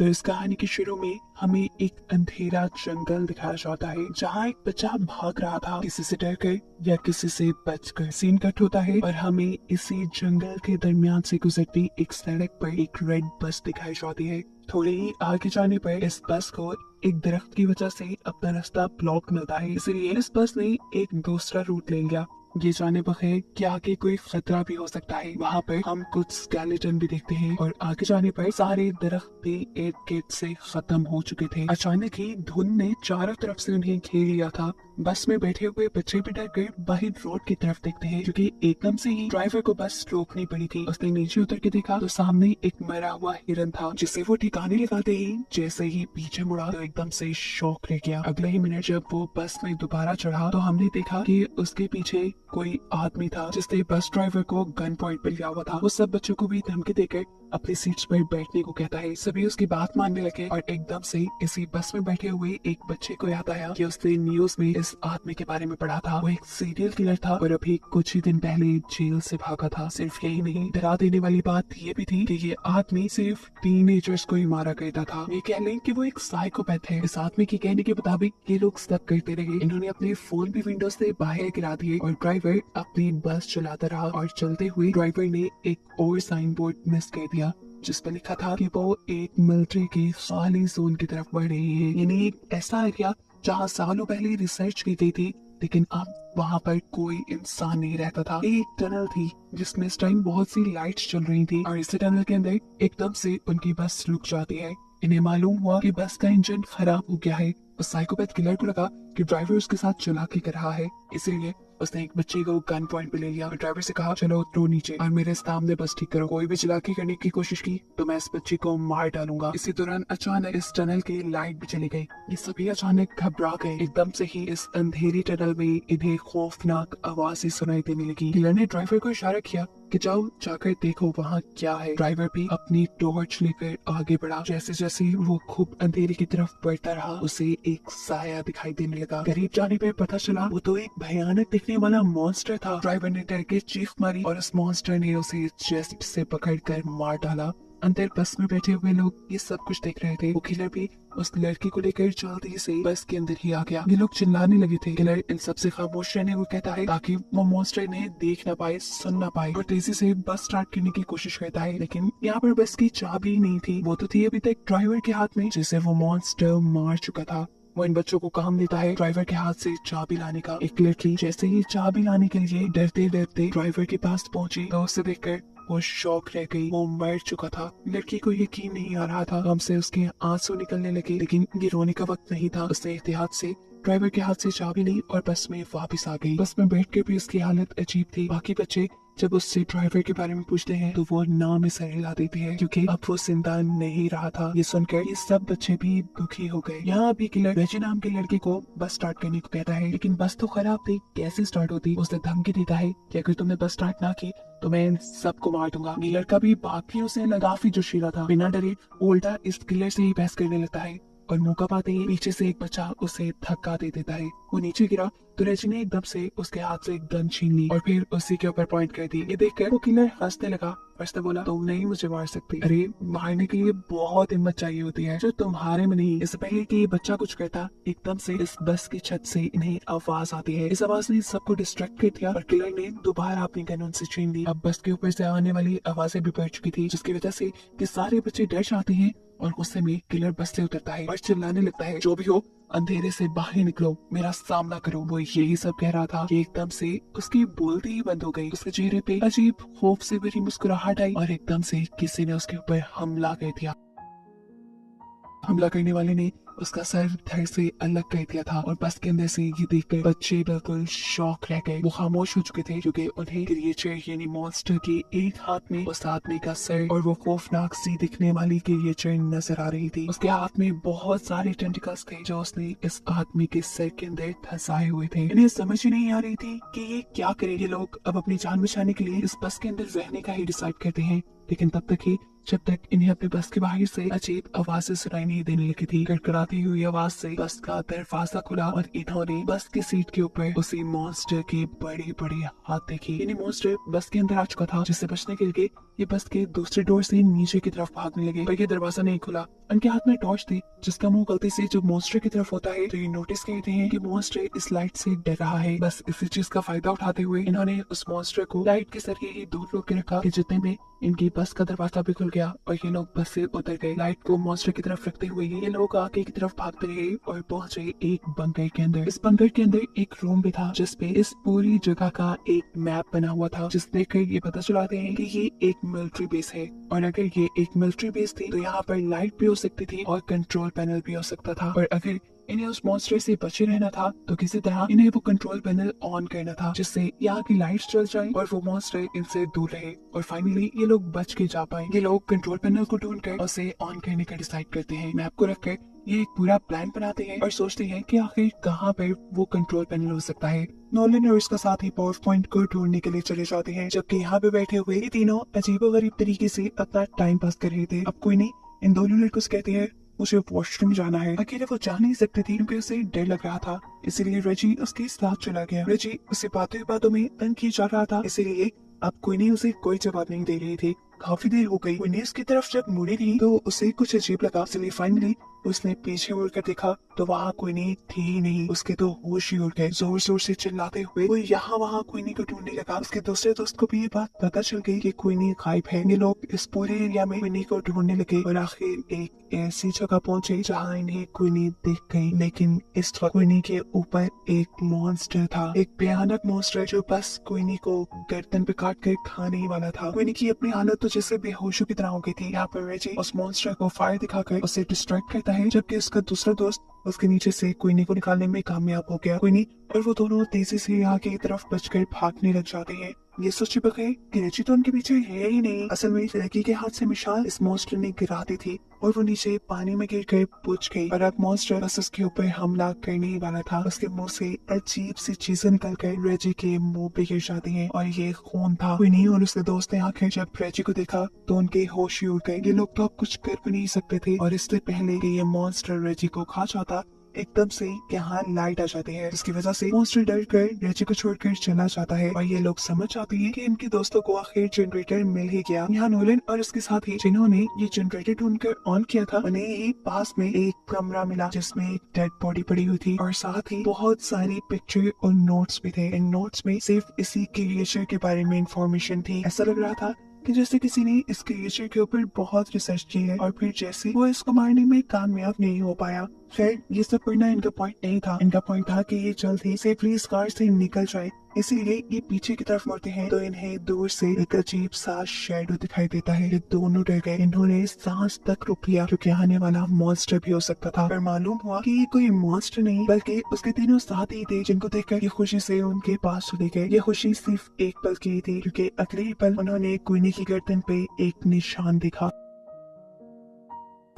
तो इस कहानी के शुरू में हमें एक अंधेरा जंगल दिखाया जाता है जहाँ एक बच्चा भाग रहा था, किसी से डर कर या किसी से बचकर। सीन कट होता है और हमें इसी जंगल के दरमियान से गुजरती एक सड़क पर एक रेड बस दिखाई जाती है। थोड़े ही आगे जाने पर इस बस को एक दरख्त की वजह से अपना रास्ता ब्लॉक मिलता है, इसलिए इस बस ने एक दूसरा रूट ले लिया। ये जाने बगैर कि आगे कोई खतरा भी हो सकता है। वहाँ पर हम कुछ स्केलेटन भी देखते हैं और आगे जाने पर सारे दरख्त भी एक गेट से खत्म हो चुके थे। अचानक ही धुंध ने चारों तरफ से उन्हें घेर लिया था। बस में बैठे हुए बच्चे भी डर कर बाहर रोड की तरफ देखते हैं, क्योंकि एकदम से ही ड्राइवर को बस रोकनी पड़ी थी। उसने नीचे उतर के देखा तो सामने एक मरा हुआ हिरन था, जिसे वो ठिकाने लगाते ही जैसे ही पीछे मुड़ा तो एकदम से शॉक रह गया। अगले ही मिनट जब वो बस में दोबारा चढ़ा तो हमने देखा कि उसके पीछे कोई आदमी था जिसने बस ड्राइवर को गन पॉइंट पर लिया हुआ था। वो सब बच्चों को भी धमकी देकर अपनी सीट्स पर बैठने को कहता है। सभी उसकी बात मानने लगे और एकदम से इसी बस में बैठे हुए एक बच्चे को याद आया कि उसने न्यूज में इस आदमी के बारे में पढ़ा था। वो एक सीरियल किलर था और अभी कुछ ही दिन पहले जेल से भागा था। सिर्फ यही नहीं, डरा देने वाली बात ये भी थी कि ये आदमी सिर्फ टीनेजर्स को ही मारा करता था। ये कह लें कि वो एक साइकोपैथ है। इस आदमी के कहने के मुताबिक ये लोग सब करते रहे। इन्होंने अपने फोन भी विंडो से बाहर गिरा दिए और ड्राइवर अपनी बस चलाता रहा। और चलते हुए ड्राइवर ने एक और साइन बोर्ड मिस कर दिया जिस पर लिखा था कि वो एक मिलिट्री की खाली जोन की तरफ बढ़ रही है। यानी एक ऐसा एरिया जहाँ सालों पहले रिसर्च की गई थी, लेकिन अब वहाँ पर कोई इंसान नहीं रहता था। एक टनल थी जिसमें इस टाइम बहुत सी लाइट्स चल रही थी और इसी टनल के अंदर एकदम से उनकी बस रुक जाती है। इन्हें मालूम हुआ कि बस का इंजन खराब हो गया है। उस साइकोपैथ किलर को लगा कि ड्राइवर उसके साथ चालाकी कर रहा है, इसीलिए उसने एक बच्चे को गन पॉइंट पे ले लिया और ड्राइवर से कहा, चलो उतरो नीचे और मेरे सामने बस ठीक करो। कोई भी चालाकी करने की कोशिश की तो मैं इस बच्चे को मार डालूंगा। इसी दौरान अचानक इस टनल की लाइट भी चली गई। ये सभी अचानक घबरा गए। एकदम से ही इस अंधेरी टनल में इन्हें खौफनाक आवाजें सुनाई देने लगी। किलर ने ड्राइवर को इशारा किया कि जाओ जाकर देखो वहाँ क्या है। ड्राइवर भी अपनी टॉर्च लेकर आगे बढ़ा। जैसे जैसे वो खूब अंधेरे की तरफ बढ़ता रहा, उसे एक साया दिखाई देने लगा। करीब जाने पर पता चला वो तो एक भयानक दिखने वाला मॉन्स्टर था। ड्राइवर ने डर के चीख मारी और उस मॉन्स्टर ने उसे चेस्ट से पकड़कर मार डाला। अंदर बस में बैठे हुए लोग ये सब कुछ देख रहे थे। वो किलर भी उस लड़की को लेकर जल्दी से बस के अंदर ही आ गया। ये लोग चिल्लाने लगे थे। किलर इन सबसे खामोश रहने को कहता है ताकि वो मॉन्स्टर ने देख ना पाए, सुन ना पाए, और तेजी से बस स्टार्ट करने की कोशिश करता है। लेकिन यहाँ पर बस की चाबी नहीं थी। वो तो थी अभी तक ड्राइवर के हाथ में, जिसे वो मॉन्स्टर मार चुका था। वो इन बच्चों को काम देता है ड्राइवर के हाथ से चाबी लाने का। एक लड़की जैसे ही चाबी लाने के लिए डरते डरते ड्राइवर के पास पहुंची तो उसे देखकर वो शॉक रह गई। वो मर चुका था। लड़की को यकीन नहीं आ रहा था। हमसे उसके आंसू निकलने लगे, लेकिन ये रोने का वक्त नहीं था। उसने एहतियात से ड्राइवर के हाथ से चाबी ली और बस में वापस आ गई। बस में बैठ के भी उसकी हालत अजीब थी। बाकी बच्चे जब उससे ड्राइवर के बारे में पूछते हैं तो वो नाम सर हिला देती है, क्योंकि अब वो जिंदा नहीं रहा था। ये सुनकर ये सब बच्चे भी दुखी हो गए। यहाँ अभी किलर रेजी नाम के लड़के को बस स्टार्ट करने को कहता है, लेकिन बस तो खराब थी, कैसे स्टार्ट होती। उसे धमकी देता है कि अगर तुमने बस स्टार्ट ना की तो मैं इन सबको मार दूंगा। ये लड़का भी बाकियों से काफी जोशीला था। बिना डरे उल्टा इस किलर से ही बहस करने लगता है और मौका पाते ही पीछे से एक बच्चा उसे धक्का दे देता है। वो नीचे गिरा तो रेजी ने एकदम से उसके हाथ से एक गन छीन ली और फिर उसी के ऊपर पॉइंट कर दी। ये देखकर वो किलर हंसने लगा और उसने बोला, तुम नहीं मुझे मार सकती। अरे मारने के लिए बहुत हिम्मत चाहिए होती है जो तुम्हारे में नहीं। इससे पहले कि ये बच्चा कुछ करता, एकदम से इस बस की छत से इन्हें आवाज आती है। इस आवाज ने सबको डिस्ट्रैक्ट कर दिया और किलर ने दोबारा अपनी गन उनसे छीन ली। अब बस के ऊपर से आने वाली आवाजें भी बढ़ चुकी थी, जिसकी वजह से कि सारे बच्चे डर जाते हैं और गुस्से में किलर बस से उतरता है और चिल्लाने लगता है, जो भी हो अंधेरे से बाहर निकलो, मेरा सामना करो। वो यही सब कह रहा था कि एकदम से उसकी बोलती ही बंद हो गई। उसके चेहरे पे अजीब खौफ से भरी मुस्कुराहट आई और एकदम से किसी ने उसके ऊपर हमला कर दिया। हमला करने वाले ने उसका सर धड़ से अलग कर दिया था और बस के अंदर से ये देखकर बच्चे बिल्कुल शॉक रह गए। वो खामोश हो चुके थे क्योंकि उन्हें क्रिएचर यानी मॉन्स्टर के एक हाथ में उस आदमी का सर और वो खौफनाक सी दिखने वाली क्रिएचर नजर आ रही थी। उसके हाथ में बहुत सारे टेंटिकल्स थे जो उसने इस आदमी के सर के अंदर धंसाए हुए थे। इन्हें समझ ही नहीं आ रही थी कि ये क्या करे। ये लोग अब अपनी जान बचाने के लिए इस बस के अंदर रहने का ही डिसाइड करते हैं, लेकिन तब तक ही जब तक इन्हें अपने बस के बाहर से अजीब आवाजें सुनाई नहीं देने लगी थी। कड़कड़ाती हुई आवाज से बस का दरवाजा खुला और इन्होंने बस की सीट के ऊपर उसी मॉन्स्टर के बड़े बड़े हाथ देखे। यानी मॉन्स्टर बस के अंदर आ चुका था, जिससे बचने के लिए ये बस के दूसरे डोर से नीचे की तरफ भागने लगे, पर ये दरवाजा नहीं खुला। उनके हाथ में टॉर्च थी, जिसका मुंह गलती से जब मॉन्स्टर की तरफ होता है तो ये नोटिस करते हैं कि मॉन्स्टर इस लाइट से डर रहा है। बस इसी चीज का फायदा उठाते हुए इन्होंने उस मॉन्स्टर को लाइट के जरिए ही दूर रोक के रखा कि जितने में इनकी बस का दरवाजा भी खुल गया और ये लोग बस से उतर गए। लाइट को मॉन्स्टर की तरफ रखते हुए ये लोग आगे की तरफ भागते रहे और पहुंचे एक बंकर के अंदर। इस बंकर के अंदर एक रूम भी था, जिसपे इस पूरी जगह का एक मैप बना हुआ था, जिस देखकर ये पता चलाते हैं कि ये एक मिलिट्री बेस है। और अगर ये एक मिलिट्री बेस थी तो यहाँ पर लाइट भी हो सकती थी और कंट्रोल पैनल भी हो सकता था। और अगर इन्हें उस मॉन्स्टर से बचे रहना था तो किसी तरह इन्हें वो कंट्रोल पैनल ऑन करना था, जिससे यहाँ की लाइट्स जल जाए और वो मॉन्स्टर इनसे दूर रहे और फाइनली ये लोग बच के जा पाए। ये लोग कंट्रोल पैनल को ढूंढकर उसे ऑन करने का डिसाइड करते हैं। मैप को रखकर ये एक पूरा प्लान बनाते हैं और सोचते हैं कि आखिर कहाँ पर वो कंट्रोल पैनल हो सकता है। नोलन और उसका साथी पावर पॉइंट को ढूंढने के लिए चले जाते हैं, जबकि यहाँ पे बैठे हुए ये तीनों अजीबोगरीब तरीके से अपना टाइम पास कर रहे थे। अब कोई नहीं, इन दोनों लड़कों से कहते हैं उसे वॉशरूम जाना है। अकेले वो जा नहीं सकती थी क्योंकि उसे डर लग रहा था, इसीलिए रेजी उसके साथ चला गया। रेजी उसे बातों में तंग किया जा रहा था, इसीलिए अब कोई नहीं उसे कोई जवाब नहीं दे रही थी। काफी देर हो गई, कोई उसकी तरफ जब मुड़ी नहीं तो उसे कुछ अजीब लगा, इसलिए फाइनली उसने पीछे मुड़कर देखा तो वहाँ कोई नहीं थी ही नहीं। उसके तो होश ही उड़ गए। जोर जोर से चिल्लाते हुए वो यहाँ वहाँ क्वीनी को ढूंढने लगा। उसके दूसरे दोस्त को भी ये बात पता चल गई कि क्वीनी गायब है। ये लोग इस पूरे एरिया में क्वीनी को ढूंढने लगे और आखिर एक ऐसी जगह पहुंचे जहाँ इन्हें क्वीनी दिख गई। लेकिन इस वक्त क्वीनी के ऊपर एक मॉन्स्टर था, एक भयानक मॉन्स्टर जो बस क्वीनी को गर्दन पे काट कर खाने ही वाला था। क्वीनी की अपनी हालत तो जैसे बेहोशों की तरह हो गई थी। यहाँ पर रेजी उस मॉन्स्टर को फायर दिखाकर उसे डिस्ट्रैक्ट करता है, जबकि उसका दूसरा दोस्त उसके नीचे से क्वीनी को निकालने में कामयाब हो गया। क्वीनी और वो दोनों तेजी से यहाँ की तरफ बचकर भागने लग जाते हैं। ये सोच बके कि रेजी तो उनके पीछे है ही नहीं। असल में लड़की के हाथ से मिसाल इस मॉन्स्टर ने गिरा दी थी और वो नीचे पानी में गिर कर बुझ गई। और अब मॉन्स्टर बस उसके ऊपर हमला करने ही वाला था। उसके मुंह से अजीब सी चीजें निकल कर रेजी के मुंह पे गिर जाती हैं और ये खून था। क्वीनी और उसके दोस्त ने आखिर जब रेजी को देखा तो उनके होश ही उड़ गए। ये लोग तो अब कुछ कर भी नहीं सकते थे और इससे पहले कि ये मॉन्स्टर रेजी को खा जाता एकदम से यहाँ लाइट आ जाती है, जिसकी वजह से मॉन्स्टर डर कर रेजी को छोड़कर चला जाता है। और ये लोग समझ जाते हैं कि इनके दोस्तों को आखिर जनरेटर मिल ही गया। यहाँ नोलन और उसके साथी जिन्होंने ये जनरेटर ढूंढकर ऑन किया था, उन्हें ही पास में एक कमरा मिला जिसमें एक डेड बॉडी पड़ी हुई थी और साथ ही बहुत सारी पिक्चर और नोट्स भी थे। इन नोट्स में सिर्फ इसी क्रिएचर के बारे में इंफॉर्मेशन थी। ऐसा लग रहा था कि जैसे किसी ने इस क्रिएचर के ऊपर बहुत रिसर्च की है और फिर जैसे वो इसको मारने में कामयाब नहीं हो पाया। खैर ये सब पढ़ना इनका पॉइंट नहीं था। इनका पॉइंट था कि ये जल्द ही सेफली इस कार से निकल जाए, इसीलिए ये पीछे की तरफ मुड़ते हैं तो इन्हें दूर से एक अजीब सा शैडो दिखाई देता है। ये दोनों डर गए। इन्होंने सांस तक रोक लिया क्योंकि आने वाला मॉन्स्टर भी हो सकता था। पर मालूम हुआ कि ये कोई मॉन्स्टर नहीं बल्कि उसके तीनों साथी थे, जिनको देखकर ये खुशी से उनके पास चले गए। ये खुशी सिर्फ एक पल की थी क्योंकि अगले ही पल उन्होंने क्वीनी की गर्दन पे एक निशान देखा।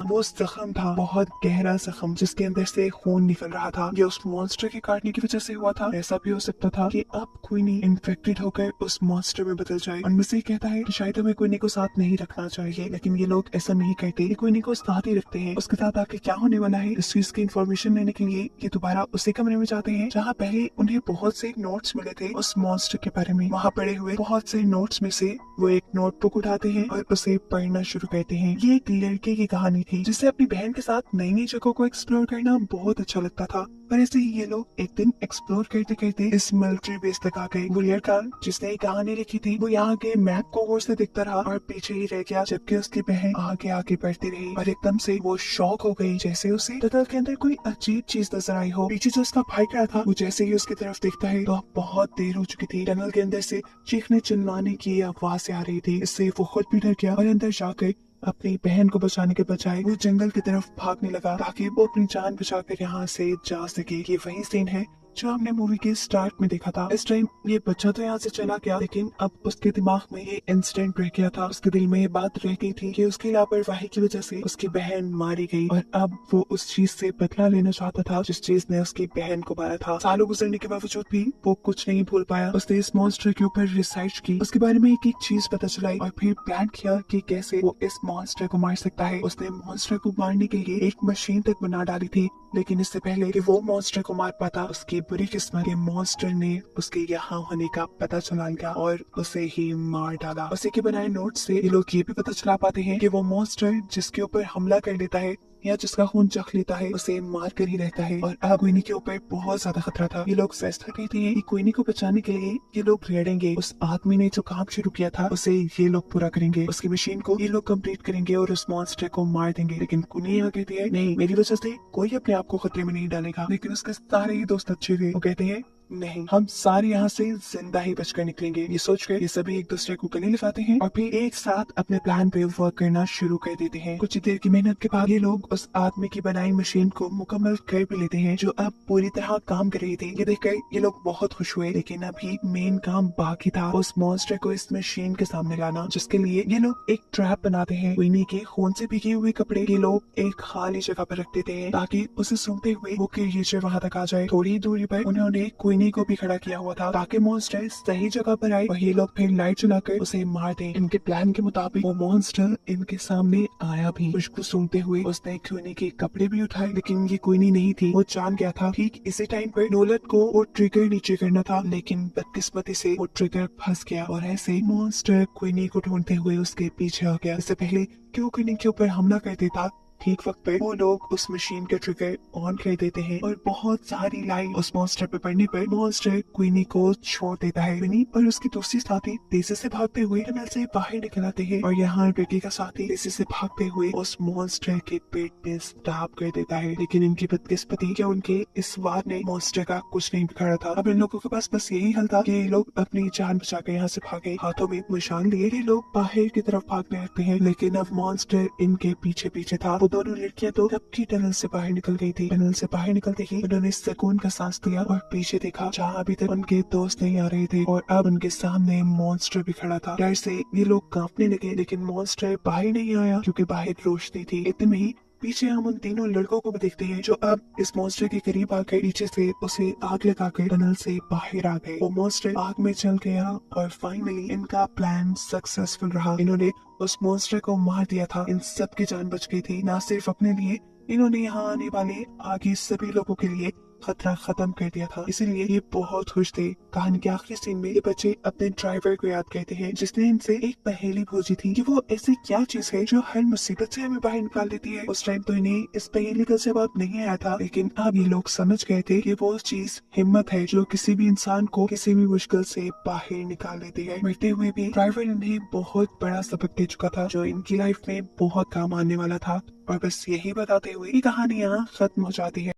वो जख्म था, बहुत गहरा जख्म जिसके अंदर से खून निकल रहा था। ये उस मॉन्स्टर के काटने की वजह से हुआ था। ऐसा भी हो सकता था कि अब क्वीनी इन्फेक्टेड होकर उस मॉन्स्टर में बदल जाए। उनमें से कहता है कि शायद हमें क्वीनी को साथ नहीं रखना चाहिए, लेकिन ये लोग ऐसा नहीं करते। ये क्वीनी को साथ ही रखते हैं। उसके साथ आके क्या होने वाला है इस चीज की इन्फॉर्मेशन लेने के लिए ये दोबारा उसी कमरे में जाते हैं जहाँ पहले उन्हें बहुत से नोट्स मिले थे उस मॉन्स्टर के बारे में। वहाँ पड़े हुए बहुत से नोट्स में से वो एक नोटबुक उठाते हैं और उसे पढ़ना शुरू करते हैं। ये एक लड़के की कहानी थी जिसे अपनी बहन के साथ नई नई जगहों को एक्सप्लोर करना बहुत अच्छा लगता था। पर ऐसे ही ये लोग एक दिन एक्सप्लोर करते करते इस मिलिट्री बेस तक आ गए। वो लड़का जिसने ये कहानी लिखी थी वो यहाँ के मैप को गौर से देखता रहा और पीछे ही रह गया, जबकि उसकी बहन आगे आगे बढ़ती रही और एकदम से वो शॉक हो गई जैसे उसे टनल के अंदर कोई अजीब चीज नजर आई हो। पीछे जो उसका भाई खड़ा था वो जैसे ही उसकी तरफ देखता है तो अब बहुत देर हो चुकी थी। टनल के अंदर से चीखने चिल्लाने की आवाज आ रही थी। इससे वो खुद भी डर गया और अंदर जाकर अपनी बहन को बचाने के बजाय वो जंगल की तरफ भागने लगा ताकि वो अपनी जान बचाकर यहाँ से जा सके। ये वही सीन है जो हमने मूवी के स्टार्ट में देखा था। इस टाइम ये बच्चा तो यहाँ से चला गया, लेकिन अब उसके दिमाग में ये इंसिडेंट रह गया था। उसके दिल में ये बात रह गई थी कि उसकी लापरवाही की वजह से उसकी बहन मारी गई, और अब वो उस चीज से बदला लेना चाहता था जिस चीज ने उसकी बहन को मारा था। सालों गुजरने के बावजूद भी वो कुछ नहीं भूल पाया। उसने इस मॉन्स्टर के ऊपर रिसर्च की, उसके बारे में एक एक चीज पता चलाई, और फिर प्लान किया कि कैसे वो इस मॉन्स्टर को मार सकता है। उसने मॉन्स्टर को मारने के लिए एक मशीन तक बना डाली थी, लेकिन इससे पहले कि वो मॉन्स्टर को मार पाता, उसकी बुरी किस्मत के मॉन्स्टर ने उसके यहाँ होने का पता चला लिया और उसे ही मार डाला। उसी के बनाए नोट से ये लोग ये भी पता चला पाते हैं कि वो मॉन्स्टर जिसके ऊपर हमला कर लेता है या जिसका खून चख लेता है, उसे मार कर ही रहता है। और अब क्वीनी के ऊपर बहुत ज्यादा खतरा था। ये लोग फैसला करते हैं कि क्वीनी को बचाने के लिए ये लोग लड़ेंगे। उस आदमी ने जो काम शुरू किया था उसे ये लोग पूरा करेंगे, उसकी मशीन को ये लोग कंप्लीट करेंगे और उस मॉन्स्टर को मार देंगे। लेकिन क्वीनी यहाँ कहती है, नहीं, मेरी वजह से कोई अपने आप को खतरे में नहीं डालेगा। लेकिन उसके सारे ही दोस्त अच्छे थे, वो कहते हैं नहीं, हम सारे यहाँ से जिंदा ही बचकर निकलेंगे। ये सोचकर ये सभी एक दूसरे को गले लगाते हैं और फिर एक साथ अपने प्लान पे वर्क करना शुरू कर देते हैं। कुछ देर की मेहनत के बाद ये लोग उस आदमी की बनाई मशीन को मुकम्मल कर भी लेते हैं, जो अब पूरी तरह काम कर रही थी। ये देखकर ये लोग बहुत खुश हुए, लेकिन अभी मेन काम बाकी था, उस मॉन्स्टर को इस मशीन के सामने लाना, जिसके लिए ये लोग एक ट्रैप बनाते हैं। क्वीनी के खून से भीगे हुए कपड़े ये लोग एक खाली जगह पर रख देते हैं ताकि उसे सूंघते हुए वो क्रिएचर वहाँ तक आ जाए। थोड़ी दूरी पर उन्होंने क्वीनी को भी खड़ा किया हुआ था ताकि मॉन्स्टर सही जगह पर आए और ये लोग फिर लाइट जलाकर उसे मार दें। इनके प्लान के मुताबिक वो मॉन्स्टर इनके सामने आया भी। खुशबू सूंघते हुए उसने क्वीनी के कपड़े भी उठाए, लेकिन ये क्वीनी नहीं थी। वो जान गया था ठीक इसी टाइम पर नोलन को वो ट्रिगर नीचे करना था, लेकिन बदकिस्मती से वो ट्रिगर फंस गया और ऐसे मॉन्स्टर क्वीनी को ढूंढते हुए उसके पीछे आ गया। इससे पहले कि वो क्वीनी के ऊपर हमला कर देता, ठीक वक्त पे वो लोग उस मशीन का ट्रिगर ऑन कर देते हैं और बहुत सारी लाइट उस मॉन्स्टर पे पड़ने पर मॉन्स्टर क्वीनी को छोड़ देता है। क्वीनी और उसके दूसरी साथी तेजी से भागते हुए टनल से बाहर निकल आते हैं और यहाँ बेटी का साथी तेजी से भागते हुए उस मॉन्स्टर के पेट में स्टैब कर देता है। लेकिन इनकी बदकिस्मती कि उनके इस वार ने मॉन्स्टर का कुछ नहीं बिगाड़ा था। अब इन लोगों के पास बस यही हल था कि ये लोग अपनी जान बचाकर यहाँ से भागे। हाथों में मशाल लिए ये लोग बाहर की तरफ भागने लगते हैं, लेकिन अब मॉन्स्टर इनके पीछे पीछे था। वो दोनों लड़कियां तो तब की टनल से बाहर निकल गई थी। टनल से बाहर निकलते ही उन्होंने सुकून का सांस लिया और पीछे देखा जहाँ अभी तक उनके दोस्त नहीं आ रहे थे और अब उनके सामने मॉन्स्टर भी खड़ा था। डर से ये लोग कांपने लगे, लेकिन मॉन्स्टर बाहर नहीं आया क्योंकि बाहर रोशनी थी। इतने में ही पीछे हम उन तीनों लड़कों को भी देखते हैं जो अब इस मॉन्स्टर के करीब आकर पीछे से उसे आग लगाकर टनल से बाहर आ गए। वो मॉन्स्टर आग में चल गया और फाइनली इनका प्लान सक्सेसफुल रहा। इन्होंने उस मॉन्स्टर को मार दिया था। इन सब की जान बच गई थी, ना सिर्फ अपने लिए, इन्होंने यहाँ आने वाले आगे सभी लोगों के लिए खतरा खत्म कर दिया था। इसीलिए ये बहुत खुश थे। कहानी के आखिरी सीन में ये बच्चे अपने ड्राइवर को याद करते हैं जिसने इनसे एक पहेली पूछी थी कि वो ऐसी क्या चीज है जो हर मुसीबत से हमें बाहर निकाल देती है। उस टाइम तो इन्हें इस पहेली का जवाब नहीं आया था, लेकिन अब ये लोग समझ गए थे कि वो चीज हिम्मत है जो किसी भी इंसान को किसी भी मुश्किल से बाहर निकाल देती है। मरते हुए भी ड्राइवर इन्हें बहुत बड़ा सबक दे चुका था जो इनकी लाइफ में बहुत काम आने वाला था। और बस यही बताते हुए ये कहानी यहाँ खत्म हो जाती है।